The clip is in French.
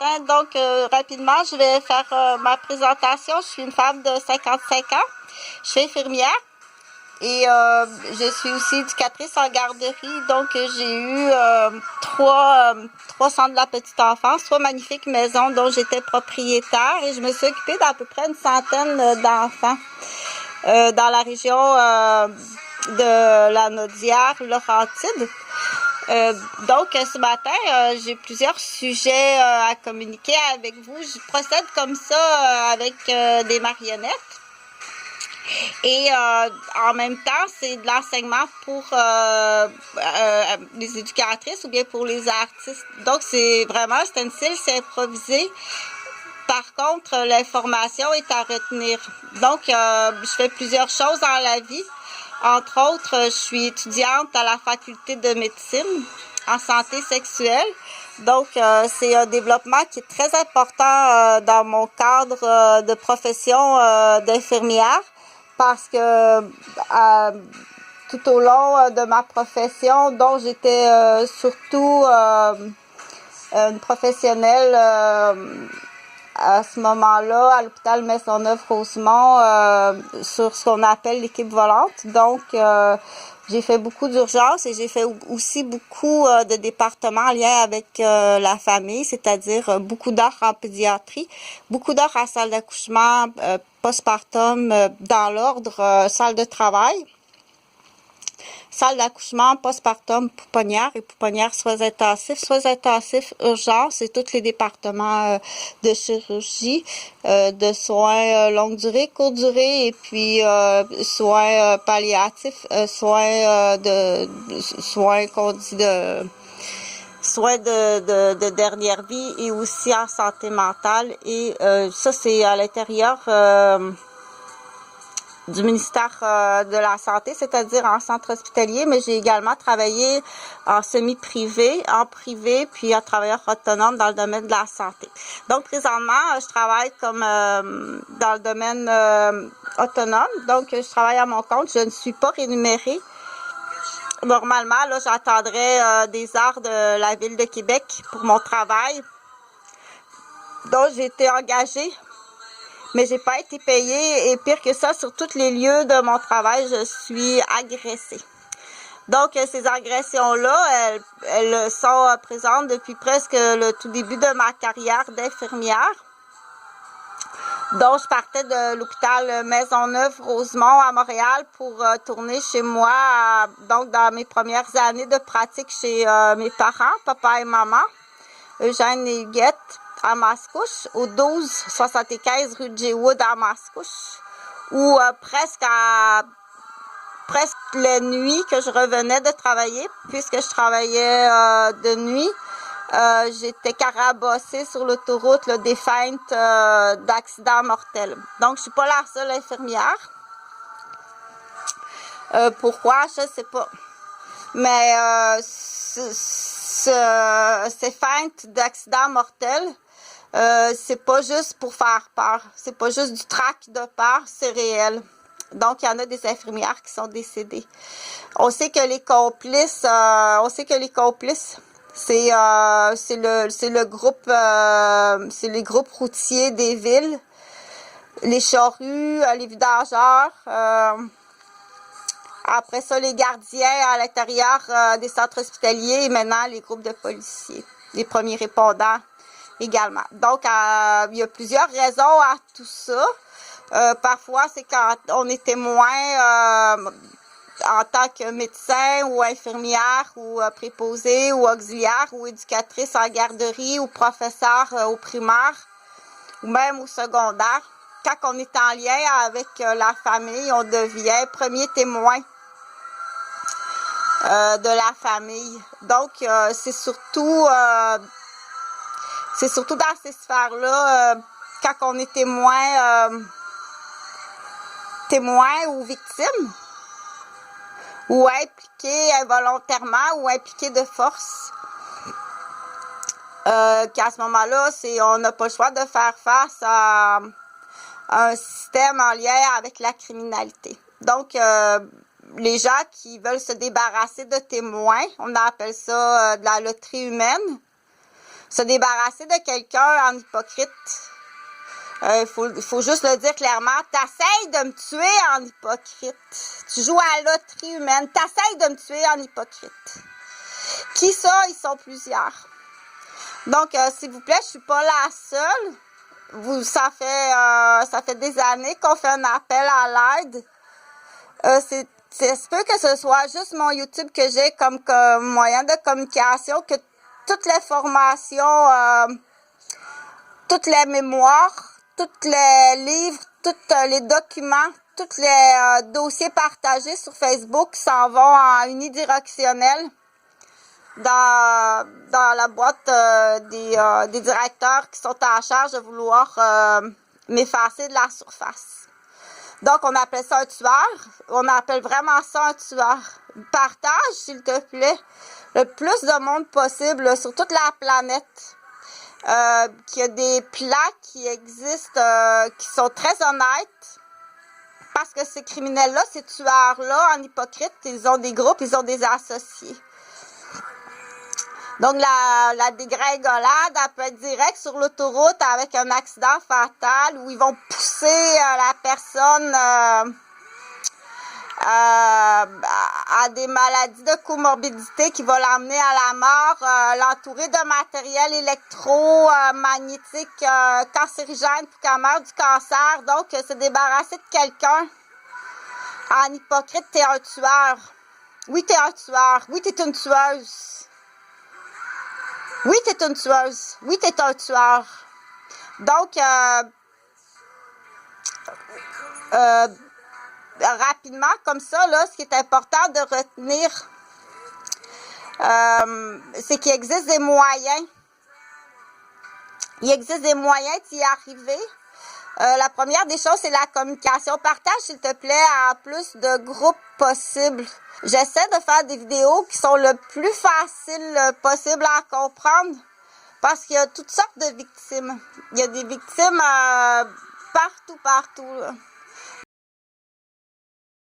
matin. Donc, rapidement, je vais faire ma présentation. Je suis une femme de 55 ans. Je suis infirmière et je suis aussi éducatrice en garderie. Donc, j'ai eu trois centres de la petite enfance, 3 magnifiques maisons dont j'étais propriétaire et je me suis occupée d'à peu près une centaine d'enfants dans la région de la Naudière, Laurentide. Donc, ce matin, j'ai plusieurs sujets à communiquer avec vous. Je procède comme ça avec des marionnettes. Et en même temps, c'est de l'enseignement pour les éducatrices ou bien pour les artistes. Donc, c'est un style, c'est improvisé. Par contre, l'information est à retenir. Donc, je fais plusieurs choses dans la vie. Entre autres, je suis étudiante à la faculté de médecine en santé sexuelle. Donc, c'est un développement qui est très important dans mon cadre de profession d'infirmière parce que tout au long de ma profession, dont j'étais surtout une professionnelle à ce moment-là, à l'hôpital Maisonneuve-Rosemont, sur ce qu'on appelle l'équipe volante. Donc, j'ai fait beaucoup d'urgences et j'ai fait aussi beaucoup de départements en lien avec la famille, c'est-à-dire beaucoup d'heures en pédiatrie, beaucoup d'heures en salle d'accouchement, postpartum, dans l'ordre, salle de travail. Salle d'accouchement, postpartum, pouponnière et pouponnière soins intensifs, urgence et tous les départements de chirurgie, de soins longue durée, courte durée et puis soins palliatifs, soins qu'on dit soins de dernière vie et aussi en santé mentale et ça c'est à l'intérieur du ministère de la Santé, c'est-à-dire en centre hospitalier, mais j'ai également travaillé en semi-privé, en privé, puis en travailleur autonome dans le domaine de la santé. Donc, présentement, je travaille comme dans le domaine autonome, donc je travaille à mon compte, je ne suis pas rémunérée. Normalement, là, j'attendrai des heures de la Ville de Québec pour mon travail. Donc, j'ai été engagée, mais j'ai pas été payée et pire que ça, sur tous les lieux de mon travail, je suis agressée. Donc, ces agressions-là, elles sont présentes depuis presque le tout début de ma carrière d'infirmière. Donc, je partais de l'hôpital Maisonneuve-Rosemont à Montréal pour tourner chez moi, donc dans mes premières années de pratique chez mes parents, papa et maman, Eugène et Huguette, à Mascouche, au 1275 rue de Jaywood à Mascouche, où presque la nuit que je revenais de travailler, puisque je travaillais de nuit, j'étais carabossée sur l'autoroute des feintes d'accidents mortels. Donc, je suis pas la seule infirmière. Pourquoi? Je sais pas. Mais ces feintes d'accidents mortels, c'est pas juste pour faire peur. C'est pas juste du trac de peur, c'est réel. Donc, il y en a des infirmières qui sont décédées. On sait que les complices, c'est les groupes routiers des villes, les charrues, les vidangeurs, après ça, les gardiens à l'intérieur des centres hospitaliers et maintenant les groupes de policiers, les premiers répondants également. Donc, il y a plusieurs raisons à tout ça. Parfois, c'est quand on est témoin en tant que médecin ou infirmière ou préposé ou auxiliaire ou éducatrice en garderie ou professeur au primaire ou même au secondaire. Quand on est en lien avec la famille, on devient premier témoin de la famille. Donc, c'est surtout dans ces sphères-là, quand on est témoin ou victime, ou impliqué involontairement ou impliqué de force, qu'à ce moment-là, on n'a pas le choix de faire face à un système en lien avec la criminalité. Donc, les gens qui veulent se débarrasser de témoins, on appelle ça de la loterie humaine, se débarrasser de quelqu'un en hypocrite. Il faut juste le dire clairement. T'essayes de me tuer en hypocrite. Tu joues à la loterie humaine. T'essayes de me tuer en hypocrite. Qui ça? Ils sont plusieurs. Donc, s'il vous plaît, je suis pas la seule. Ça fait des années qu'on fait un appel à l'aide. C'est peu que ce soit juste mon YouTube que j'ai comme moyen de communication, que toutes les formations, toutes les mémoires, tous les livres, tous les documents, tous les dossiers partagés sur Facebook s'en vont en unidirectionnel dans la boîte des directeurs qui sont en charge de vouloir m'effacer de la surface. Donc, on appelle ça un tueur. On appelle vraiment ça un tueur. Partage, s'il te plaît, le plus de monde possible sur toute la planète. Qu'il y a des plans qui existent, qui sont très honnêtes. Parce que ces criminels-là, ces tueurs-là, en hypocrite, ils ont des groupes, ils ont des associés. Donc, la dégringolade, elle peut être directe sur l'autoroute avec un accident fatal où ils vont pousser la personne à des maladies de comorbidité qui vont l'emmener à la mort, l'entourer de matériel électromagnétique cancérigène pour qu'elle meure du cancer. Donc, se débarrasser de quelqu'un en hypocrite, t'es un tueur. Oui, t'es un tueur. Oui, t'es une tueuse. Oui, t'es une tueuse. Oui, t'es un tueur. Donc, rapidement, comme ça, là, ce qui est important de retenir, c'est qu'il existe des moyens. Il existe des moyens d'y arriver. La première des choses, c'est la communication. Partage, s'il te plaît, à plus de groupes possibles. J'essaie de faire des vidéos qui sont le plus faciles possible à comprendre parce qu'il y a toutes sortes de victimes. Il y a des victimes partout.